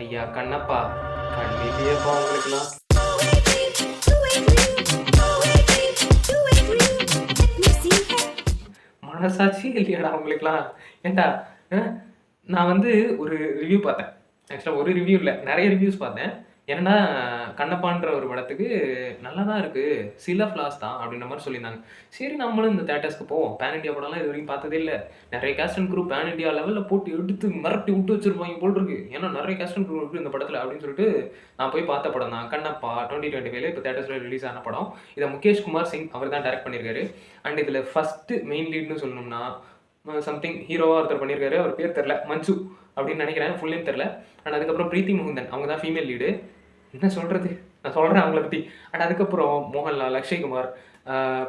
ஐயா கண்ணப்பா, கண் இல்லையேப்பா உங்களுக்கெல்லாம். மனசாட்சியே இல்லையாடா உங்களுக்கெல்லாம்? ஏன்டா அ நான் வந்து ஒரு ரிவ்யூ பார்த்தேன். ஆக்சுவலா ஒரு ரிவ்யூ இல்ல, நெறைய ரிவ்யூஸ் பார்த்தேன். என்னன்னா, கண்ணப்பான்ற ஒரு படத்துக்கு நல்லா தான் இருக்கு. சில ஃப்ளாஸ் தான் அப்டின்ற மாரி சொல்லியிருந்தாங்க. சரி நம்மளும் இந்த தியேட்டர்ஸ்க்கு போவோம். பேன் இண்டியா படம்லாம் இதுவரைக்கும் பார்த்ததே இல்ல. நெறைய cast and crew pan India லெவல்ல போட்டு எடுத்து மிரட்டி விட்டு வச்சிருப்பாய்ங்க போல இருக்கு. ஏன்னா நெறைய காஸ்ட் அண்ட் க்ரூ இருக்கு இந்த படத்துல அப்டின்னு சொல்லிட்டு நான் போய் பார்த்த படம் தான் கண்ணப்பா 2025ல இப்ப தியேட்டர்ஸ்ல ரிலீஸ் ஆன படம். இத முகேஷ் குமார் சிங் அவர் தான் டைரக்ட் பண்ணியிருக்காரு. அண்ட் இதுல ஃபர்ஸ்ட் மெயின் லீட்ன்னு சொல்லணும்னா சம்திங் ஹீரோவா ஒருத்தர் பண்ணியிருக்காரு. அவர் பேர் தெரியல. மஞ்சு அப்படின்னு நினைக்கிறேன். ஃபுல் நேம் தெரியல. அண்ட் அதுக்கப்புறம் பிரீத்தி முகுந்தன் அவங்க தான் ஃபீமேல் லீடு. என்ன சொல்றது? நான் சொல்றேன் அவங்கள பத்தி. அண்ட் அதுக்கப்புறம் மோகன்லால், அக்ஷய்குமார்,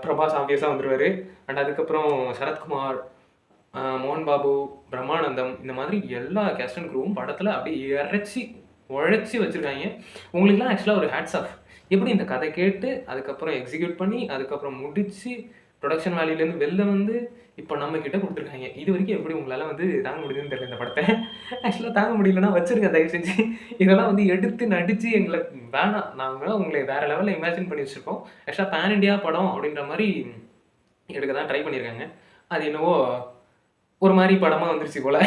பிரபாஸ் ஆப்வியஸா வந்துருவாரு. அண்ட் அதுக்கப்புறம் சரத்குமார், மோகன் பாபு, பிரம்மானந்தம் இந்த மாதிரி எல்லா கேஸ்ட் அண்ட் க்ரூவும் படத்துல அப்படியே இறச்சி உழைச்சி வச்சிருக்காங்க. உங்களுக்குலாம் ஆக்சுவலா ஒரு ஹேட்ஸ் ஆஃப். எப்படி இந்த கதை கேட்டு அதுக்கப்புறம் எக்ஸிக்யூட் பண்ணி அதுக்கப்புறம் முடிச்சு ப்ரொடக்ஷன் வேல்யூலேருந்து வெளில வந்து இப்போ நம்ம கிட்ட கொடுத்துருக்காங்க. இது வரைக்கும் எப்படி உங்களால் வந்து தாங்க முடியுதுன்னு தெரியல இந்த படத்தை. ஆக்சுவலாக தாங்க முடியலன்னா வச்சிருங்க தயவு செஞ்சு. இதெல்லாம் வந்து எடுத்து நடித்து எங்களை வேணாம், நாங்கள் உங்களை வேறு லெவலில் இமேஜின் பண்ணி வச்சுருக்கோம். ஆக்சுவலாக பேன் இண்டியா படம் அப்படின்ற மாதிரி எடுக்க தான் ட்ரை பண்ணியிருக்காங்க. அது என்னவோ ஒரு மாதிரி படமாக வந்துருச்சு போல்.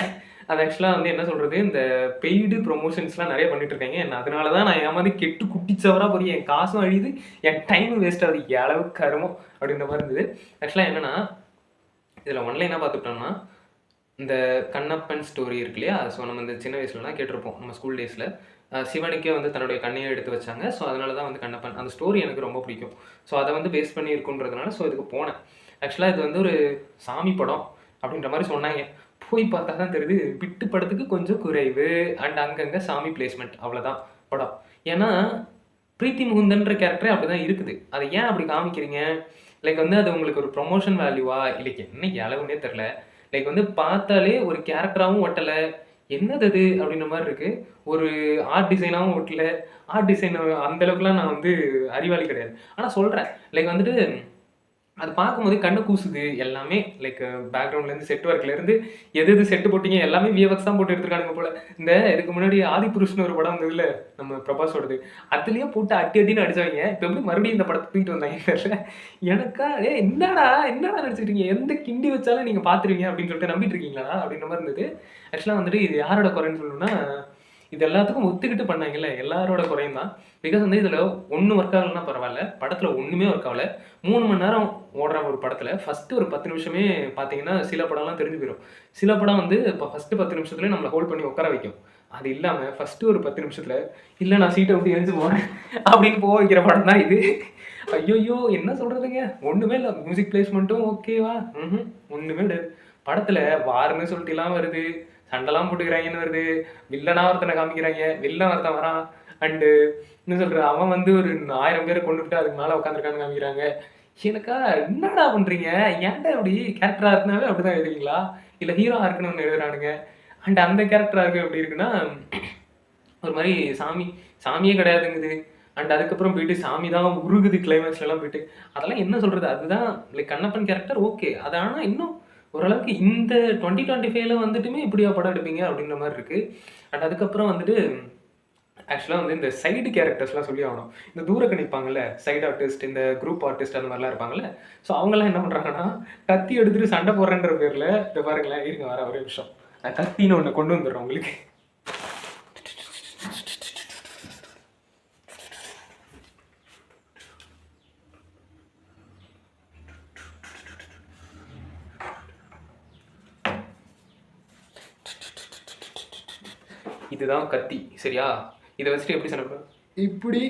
அது ஆக்சுவலாக வந்து என்ன சொல்கிறது, இந்த பெய்டு ப்ரொமோஷன்ஸ்லாம் நிறைய பண்ணிட்டு இருக்காங்க. என்ன அதனால தான் நான் ஏமாந்து கெட்டு குட்டிச்சவராக போய் என் காசும் அழியுது, என் டைமும் வேஸ்ட் ஆகுது. அளவுக்கு கருமம் அப்படின்ற மாதிரி இருந்தது. ஆக்சுவலாக என்னென்னா இதில் ஒன்லைனாக பார்த்துக்கிட்டோம்னா இந்த கண்ணப்பன் ஸ்டோரி இருக்கு இல்லையா? ஸோ நம்ம இந்த சின்ன வயசுலலாம் கேட்டிருப்போம் நம்ம ஸ்கூல் டேஸில். சிவனுக்கே வந்து தன்னுடைய கண்ணையை எடுத்து வச்சாங்க. ஸோ அதனால தான் வந்து கண்ணப்பன் அந்த ஸ்டோரி எனக்கு ரொம்ப பிடிக்கும். ஸோ அதை வந்து பேஸ் பண்ணி இருக்குன்றதுனால ஸோ இதுக்கு போனேன். ஆக்சுவலாக இது வந்து ஒரு சாமி படம் அப்படின்ற மாதிரி சொன்னாங்க. போய் பார்த்தா தான் தெரியுது பிட்டு படத்துக்கு கொஞ்சம் குறைவு. அண்ட் அங்கங்கே சாமி பிளேஸ்மெண்ட் அவ்வளோதான் படம். ஏன்னா பிரீத்தி முகுந்தன்ற கேரக்டரே அப்படி தான் இருக்குது. அதை ஏன் அப்படி காமிக்கிறீங்க? லைக் வந்து அது உங்களுக்கு ஒரு ப்ரொமோஷன் வேல்யூவா? இல்லை என்ன அளவுன்னே தெரில. லைக் வந்து பார்த்தாலே ஒரு கேரக்டராகவும் ஒட்டலை. என்னது அது அப்படின்ற மாதிரி இருக்குது. ஒரு ஆர்ட் டிசைனாகவும் ஒட்டல. ஆர்ட் டிசைன் அந்தளவுக்குலாம் நான் வந்து அறிவாளி கிடையாது. ஆனால் சொல்கிறேன் லைக் வந்துட்டு அது பார்க்கும்போது கண்ணு கூசுது எல்லாமே. லைக் பேக்ரவுண்ட்லேருந்து செட் ஒர்க்லேருந்து எது எது செட்டு போட்டிங்க எல்லாமே விஎஃப்எக்ஸ் தான் போட்டு எடுத்துருக்கானுங்க போல். இந்த இதுக்கு முன்னாடி ஆதிபுருஷ்னு ஒரு படம் வந்ததுல நம்ம பிரபாஸோடது, அதுலேயே போட்டு அட்டி அட்டின்னு அடிச்சாங்க. இப்போ எப்படி மறுபடியும் இந்த படத்தை தூக்கிட்டு வந்தாங்க தெரியல. எனக்கா என்னடா என்னடா நடிச்சிருக்கீங்க, எந்த கிண்டி வச்சாலும் நீங்கள் பார்த்துருவீங்க அப்படின்னு சொல்லிட்டு நம்பிட்டு இருக்கீங்களா அப்படின்ற மாதிரி இருந்தது. ஆக்சுவலாக வந்துட்டு இது யாரோட குறைன்னு சொல்லணும்னா இது எல்லாத்துக்கும் ஒத்துக்கிட்டு பண்ணாங்கல்ல எல்லாரோட குறையும் தான். பிகாஸ் வந்து இதில் ஒன்று ஒர்க் ஆகலைன்னா பரவாயில்ல, படத்தில் ஒன்றுமே ஒர்க் ஆகலை. 3 மணி நேரம் ஓடுற ஒரு படத்தில் ஃபஸ்ட்டு ஒரு 10 நிமிஷமே பார்த்தீங்கன்னா சில படம்லாம் தெரிஞ்சு போயிடும். சில படம் வந்து இப்போ ஃபஸ்ட்டு 10 நிமிஷத்துலேயே நம்மளை ஹோல்ட் பண்ணி உட்கார வைக்கும். அது இல்லாமல் ஃபஸ்ட்டு ஒரு 10 நிமிஷத்தில் இல்லை நான் சீட்டை விட்டு எரிஞ்சு போகிறேன் அப்படின்னு போக வைக்கிற படம் தான் இது. ஐயோயோ என்ன சொல்கிறதுங்க, ஒன்றுமே இல்லை. மியூசிக் பிளேஸ்மெண்ட்டும் ஓகேவா? ஒன்றுமே கிடையாது. படத்தில் வாருன்னு சொல்லிட்டுலாம் வருது, சண்டைலாம் போட்டுக்கிறாங்கன்னு வருது, வில்லனா ஒருத்தனை காமிக்கிறாங்க, வில்லன் ஒருத்தன் வரான். அண்டு என்ன சொல்கிறது, அவன் வந்து ஒரு 1000 பேரை கொண்டுட்டு அதுக்கு மேலே உட்காந்துருக்கான்னு காமிக்கிறாங்க. எனக்கா என்னடா பண்ணுறீங்க? ஏன்டா அப்படி கேரக்டராக இருக்குனாவே அப்படி தான் எழுதுவீங்களா? இல்லை ஹீரோவாக இருக்குன்னு ஒன்று எழுதுறானுங்க. அண்ட் அந்த கேரக்டராக இருக்கு எப்படி இருக்குன்னா ஒரு மாதிரி சாமியே கிடையாதுங்குது. அண்ட் அதுக்கப்புறம் போயிட்டு சாமி தான் உருகுது கிளைமேக்ஸ்லாம் போயிட்டு. அதெல்லாம் என்ன சொல்கிறது, அதுதான் லைக் கண்ணப்பன் கேரக்டர் ஓகே. அது ஆனால் இன்னும் ஓரளவுக்கு இந்த 2025ல வந்துட்டுமே இப்படியா படம் எடுப்பீங்க அப்படின்ற மாதிரி இருக்குது. அண்ட் அதுக்கப்புறம் வந்துட்டு ஆக்சுவலாக வந்து இந்த சைடு கேரக்டர்ஸ்லாம் சொல்லி ஆகணும். இந்த தூரக்கு நிற்பாங்கல்ல சைடு ஆர்டிஸ்ட், இந்த குரூப் ஆர்டிஸ்ட் அந்த மாதிரிலாம் இருப்பாங்கல்ல. ஸோ அவங்கெல்லாம் என்ன பண்ணுறாங்கன்னா கத்தி எடுத்துகிட்டு சண்டை போடுறேன்ற பேரில் இதை பாருங்களேன், இருங்க வர ஒரே நிமிஷம் கத்தின்னு ஒன்று கொண்டு வந்துடுறோம் உங்களுக்கு. இதுதான் கத்தி சரியா? இதை வச்சுட்டு எப்படி சண்டை இப்படி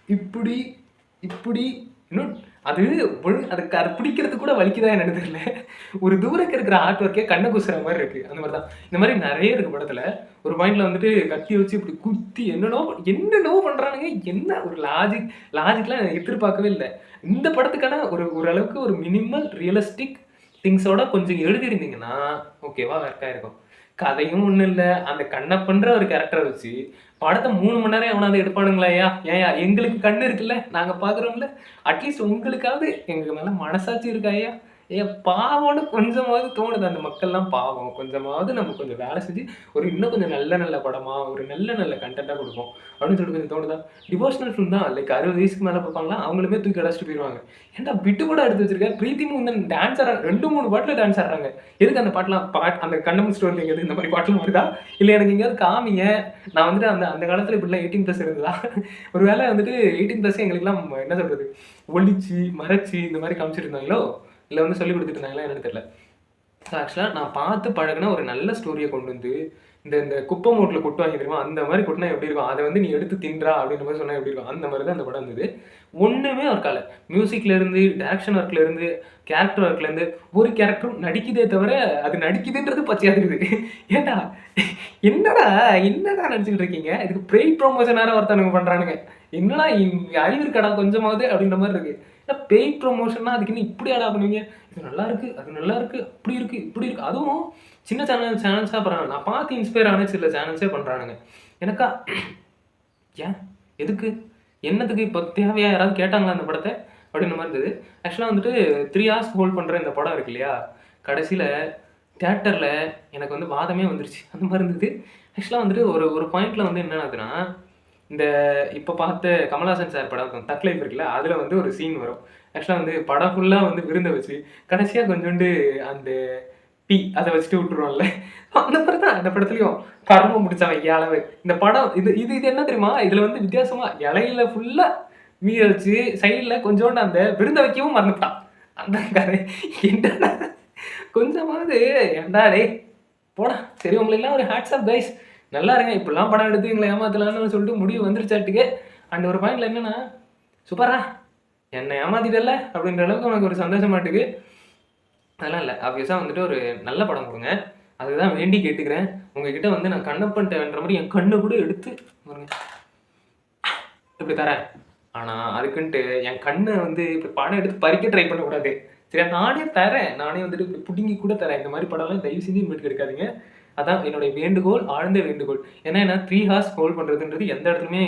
இப்படி இப்படி இன்னும் அது அதுக்கு அது பிடிக்கிறதுக்கு கூட வலிக்குதான் என்னன்னு தெரியல. ஒரு தூரக்கு இருக்கிற ஆர்ட் ஒர்க்கே கண்ணை குசுற மாதிரி இருக்குது. அந்த மாதிரி தான் இந்த மாதிரி நிறைய இருக்குது படத்தில். ஒரு பாயிண்டில் வந்துட்டு கத்தி வச்சு இப்படி குத்தி என்னென்னோ பண்ணுறானுங்க. என்ன ஒரு லாஜிக்லாம் எதிர்பார்க்கவே இல்லை. இந்த படத்துக்கான ஓரளவுக்கு ஒரு மினிமல் ரியலிஸ்டிக் திங்ஸோட கொஞ்சம் எழுதியிருந்தீங்கன்னா ஓகேவா ஒர்க் ஆயிருக்கும். கதையும் ஒன்றும் இல்லை. அந்த கண்ணப்பன்ற ஒரு கேரக்டரை வச்சு படத்தை 3 மணி நேரம் எவனாவது எடுப்பானுங்களா? ஏன்யா எங்களுக்கு கண்ணு இருக்குல்ல, நாங்கள் பார்க்குறோம்ல, அட்லீஸ்ட் உங்களுக்காவது எங்களுக்கு மேலே மனசாட்சி இருக்காயா? பாவம்னு கொஞ்சமாவது தோணுது. அந்த மக்கள்லாம் பாவம். கொஞ்சமாவது நம்ம கொஞ்சம் வேலை செஞ்சு, இன்னும் கொஞ்சம் நல்ல நல்ல படமா, ஒரு நல்ல நல்ல கன்டென்ட்டா குடுப்போம். அப்படின்னு சொல்லிட்டு கொஞ்சம் தோணுதா? டிவோஷனல் ஃபிலிம் தான். லைக் 60 வயசுக்கு மேல பார்ப்பாங்களா, அவங்களுமே தூக்கி அடிச்சுட்டு போயிருவாங்க. ஏன்டா பிட்டு கூட எடுத்து வச்சிருக்க? பிரீத்தி முந்தன் டான்ஸ் ஆடுறாங்க. 2, 3 பாட்டுல டான்ஸ் ஆடுறாங்க. எதுக்கு அந்த பாட்டுலாம் அந்த கண்ணமும் ஸ்டோரில எங்கேயாவது இந்த மாரி பாட்டுலாம் வருதா? இல்ல எனக்கு எங்கேயாவது காமிங்க. நான் வந்துட்டு அந்த அந்த காலத்துல இப்படிலாம் 18+ இருந்ததா? ஒரு வேளை வந்துட்டு 18+ எங்களுக்கெல்லாம் என்ன சொல்றது? ஒளிச்சு, மறைச்சு இந்த மாரி காமிச்சிட்டு இருந்தாங்களோ? இல்ல வந்து சொல்லிக் குடுத்துட்டு இருந்தாங்களா என்னன்னு தெரியல. ஆக்சுவலா நான் பார்த்து பழகுன ஒரு நல்ல ஸ்டோரிய கொண்டு வந்து, இந்த இந்த குப்பை மோட்ல கொட்டுவாங்க தெரியுமா? அந்த மாரி கொட்டுனா எப்படி இருக்கும்? அத வந்து நீ எடுத்து தின்றா அப்படின்ற மாரி சொன்னா எப்படி இருக்கும்? அந்த மாரி தான் அந்த படம் இருந்தது. ஒண்ணுமே ஒர்க் ஆகல. மியூசிக்ல இருந்து, டைரக்ஷன் ஒர்க்ல இருந்து, கேரக்டர் ஒர்க்ல இருந்து ஒரு கேரக்டரும் நடிக்குதே தவிர, அது நடிக்குதுன்றது பச்சையா தெரியுது. ஏன்டா என்னடா என்னடா நடிச்சுக்கிட்டு இருக்கீங்க? இதுக்கு பெய்ட் ப்ரமோஷன் வேற ஒருத்தனுங்க பண்றானுங்க. என்னடா அறிவு இருக்காடா கொஞ்சமாவது அப்படின்ற மாரி இருக்கு. பெய்ட் ப்ரமோஷன்னா அதுக்கு என்ன இப்படியாடா பண்ணுவீங்க? இது நல்லா இருக்கு, அது நல்லா இருக்கு, அப்படி இருக்கு, இப்படி இருக்கு. அதுவும் சின்ன சேனல்ஸா பண்றாங்க. நான் பார்த்து இன்ஸ்பயர் ஆன சில சேனல்ஸே பண்றானுங்க. எனக்கா ஏன்? எதுக்கு? என்னத்துக்கு இப்போ தேவையா? யாராவது கேட்டாங்களா அந்த படத்த? அப்படின்ற மாரி இருந்தது. ஆக்சுவலா வந்துட்டு 3 ஹார்ஸ் ஹோல்ட் பண்ற இந்த படம் இருக்கு இல்லையா? கடைசில தியேட்டர்ல எனக்கு வந்து வாதமே வந்துருச்சு. அந்த மாரி இருந்தது. ஆக்சுவலா வந்துட்டு ஒரு ஒரு பாயிண்ட்ல வந்து என்ன ஆகுதுன்னா, இந்த இப்ப பார்த்த கமலஹாசன் சார் படம் தக் லைஃப் இருக்குல்ல, அதுல வந்து ஒரு சீன் வரும். ஆக்சுவலா வந்து படம் ஃபுல்லா வந்து விருந்த வச்சு, கடைசியா கொஞ்சோண்டு அந்த டீ அத வச்சுட்டு விட்டுருவான்ல. அந்த மாரி தான் அந்த படத்துலயும். கருமம் புடிச்சவன் எழவு. இந்த படம் இது இது இது என்ன தெரியுமா? இதுல வந்து வித்தியாசமா இலையில ஃபுல்லா மீத வச்சு, சைடுல கொஞ்சோண்டு அந்த விருந்த வைக்கவும் மறந்துட்டான். அந்த கதை என்னடா கொஞ்சமாவது ஏன்டா டேய் போடா! சரி உங்களுக்கெல்லாம் ஒரு ஹேட்ஸ் ஆஃப் கைஸ். நல்லா இருங்க. இப்படிலாம் படம் எடுத்து எங்கள ஏமாத்தலாம்னு சொல்லிட்டு முடிவு வந்துருச்சாட்டுக்கு. அண்ட் ஒரு பாயிண்ட்ல என்னன்னா, சூப்பர்ரா! என்ன ஏமாத்திட்டல்ல அப்படின்ற அளவுக்கு உனக்கு ஒரு சந்தோஷமாட்டுக்கு. அதெல்லாம் இல்ல. ஆப்வியஸா வந்துட்டு ஒரு நல்ல படம் குடுங்க. அதுதான் வேண்டி கேட்டுக்கிறேன். உங்ககிட்ட வந்து நான் கண்ணப்பன்ட்டன்ற மாரி என் கண்ண கூட எடுத்து பாருங்க. இப்படி தரேன். ஆனா, அதுக்குன்ட்டு என் கண்ண வந்து இப்படி படம் எடுத்து பறிக்க ட்ரை பண்ணக்கூடாது. சரியா? நானே தரேன். நானே வந்துட்டு இப்படி புடுங்கி கூட தரேன். இந்த மாரி படம்லாம் தயவு செஞ்சு இனிமேட்டுக்கு எடுக்காதீங்க. அதான் என்னுடைய வேண்டுகோள், ஆழ்ந்த வேண்டுகோள். ஏன்னா, என்ன 3 ஹார்ஸ் ஹோல்ட் பண்றதுன்றது எந்த இடத்துலயுமே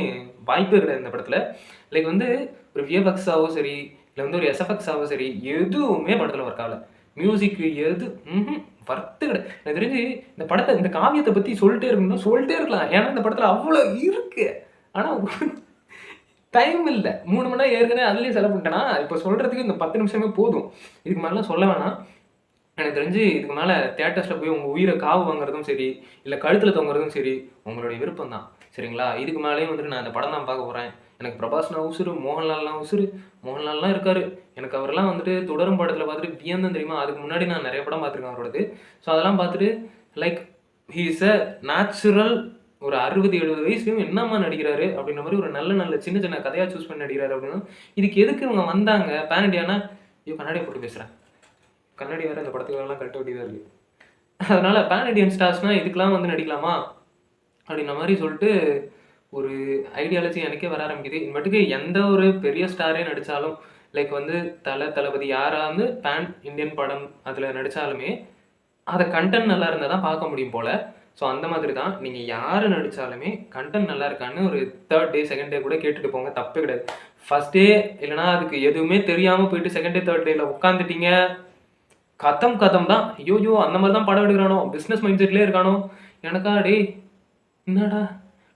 வாய்ப்பே கிடையாது இந்த படத்துல. லைக் வந்து ஒரு விஎஃப்எக்ஸாவும் சரி, இல்ல வந்து ஒரு எஸ்எஃப்எக்ஸாவும் சரி, எதுவுமே படத்துல ஒர்க் ஆகல. மியூசிக் எது வொர்த்து கிடையாது. எனக்கு தெரிஞ்சு இந்த படத்த இந்த காவியத்த பத்தி சொல்ட்டே இருக்கணும்னா சொல்ட்டே இருக்கலாம். ஏன்னா, இந்த படத்துல அவ்வளோ இருக்கு. ஆனா டைம் இல்ல. 3 மணி நேரம் ஏற்கனவே அதிலேயே செலவு பண்ணிட்டேனா, இப்ப சொல்றதுக்கு இந்த 10 நிமிஷமே போதும். இதுக்கு மேலலாம் சொல்ல வேணாம். எனக்கு தெரிஞ்சு இதுக்கு மேல தியேட்டர்ஸ்ல போய் உங்க உயிர காவு வாங்குறதும் சரி, இல்ல கழுத்துல தொங்குறதும் சரி, உங்களுடைய விருப்பம் தான். சரிங்களா? இதுக்கு மேலயும் வந்துட்டு நான் இந்த படம் தான் பார்க்க போறேன். எனக்கு பிரபாஸ்னா உசுரு, மோகன்லால்னா உசுரு. மோகன்லால்லாம் இருக்காரு. எனக்கு அவரெல்லாம் வந்துட்டு தொடரும் படத்துல பார்த்துட்டு வியந்தேன் தெரியுமா? அதுக்கு முன்னாடி நான் நெறைய படம் பார்த்துருக்கேன் அவரோடது. ஸோ அதெல்லாம் பார்த்துட்டு like he is a natural ஒரு 60, 70 வயசுலயும் என்னம்மா நடிக்கிறாரு அப்படின்ற மாரி ஒரு நல்ல நல்ல சின்ன சின்ன கதையா சூஸ் பண்ணி நடிக்கிறாரு அப்படின்னா, இதுக்கு எதுக்கு இவங்க வந்தாங்க? பேன் இண்டியானா ஐயோ! கண்ணாடிய போட்டு பேசுறேன். கண்ணாடி வேற இந்த படத்துக்காகலாம் கழட்ட வேண்டியதா இருக்கு. அதனால பேன் இண்டியன் ஸ்டார்ஸ்னா இதுக்கெல்லாம் வந்து நடிக்கலாமா? அப்படின்ற மாரி சொல்ட்டு ஒரு ஐடியாலஜி எனக்கே வர ஆரம்பிக்குது. இனிமேட்டுக்கு எந்த ஒரு பெரிய ஸ்டாரே நடிச்சாலும், லைக் வந்து தளபதி யாராவது பேன் இண்டியன் படம் அதுல நடிச்சாலுமே, அத கன்டென்ட் நல்லா இருந்தா தான் பார்க்க முடியும் போல. ஸோ அந்த மாதிரி தான். நீங்க யாரு நடிச்சாலுமே கன்டென்ட் நல்லா இருக்கான்னு ஒரு 3 டே, 2 டே கூட கேட்டுட்டு போங்க. தப்பே கிடையாது. ஃபர்ஸ்ட் டே இல்லன்னா அதுக்கு எதுவுமே தெரியாம போயிட்டு 2 டே, 3 டேல உட்காந்துட்டீங்க. கதம் கதம் தான். ஐய்யய்யோ! அந்த மாரி தான் படம் எடுக்குறானோ! பிசினஸ் மைண்ட் செட்லயே இருக்கானோ! எனக்கா டேய் என்னடா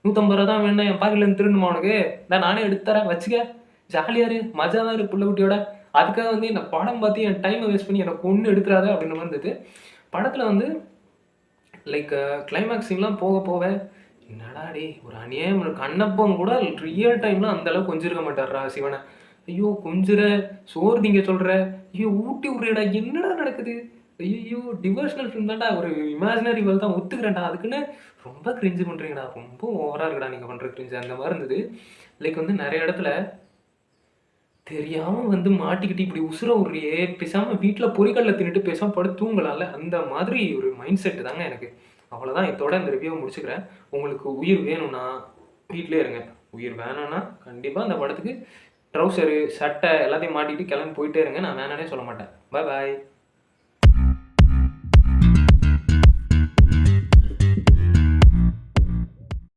ரூ. 150 தான் வேணும்னா என் பாக்கெட்ல இருந்து திருடணுமா உனக்கு? இந்தா நானே எடுத்து தரேன் வச்சுக்க. ஜாலியா இரு. மஜாவா இரு புள்ள குட்டியோட. அதுக்காக வந்து இந்த படம் பார்த்து என் டைம வேஸ்ட் பண்ணி என்ன கொன்னு எடுத்துறாத அப்படின்ற மாரி இருந்தது. படத்துல வந்து லைக் கிளைமாக்ஸ் சீன்லாம் போக போக, என்னடா டேய்! ஒரு அநியாயம் கண்ணப்பன் கூட ரியல் டைம்ல அந்த அளவுக்கு கொஞ்சிருக்க மாட்டார்றா சிவன. ஐயோ! கொஞ்சுற, சோறு திங்க சொல்ற, ஐயோ! ஊட்டி விடுறியேடா, என்னடா நடக்குது? ஐய்யய்யோ! டிவோஷனல் ஃபிலிம் தான்டா, ஒரு இமேஜினரி வேர்ல்ட் தான் ஒத்துக்கிறேன்டா. அதுக்குன்னு ரொம்ப கிரிஞ்சு பண்றீங்கடா. ரொம்ப ஓவரா இருக்குடா நீங்க பண்ற கிரிஞ்சு. அந்த மாரி இருந்தது. லைக் வந்து நெறைய இடத்துல தெரியாம வந்து மாட்டிக்கிட்டு இப்படி உசுர விடுறியே! பேசாம வீட்ல பொரிகல்ல தின்னுட்டு பேசாம படுத்து தூங்கலாம்ல. அந்த மாதிரி ஒரு மைண்ட் செட் தாங்க எனக்கு. அவ்வளோதான் இதோட இந்த ரிவ்யூவ முடிச்சுக்கிறேன். உங்களுக்கு உயிர் வேணும்னா வீட்லயே இருங்க. உயிர் வேணாம்னா கண்டிப்பா அந்த படத்துக்கு ட்ரவுசரு, சட்டை எல்லாத்தையும் மாட்டிட்டு கிளம்பி போயிட்டே இருங்க. நான் வேணான்னே சொல்ல மாட்டேன். பாய் பாய்.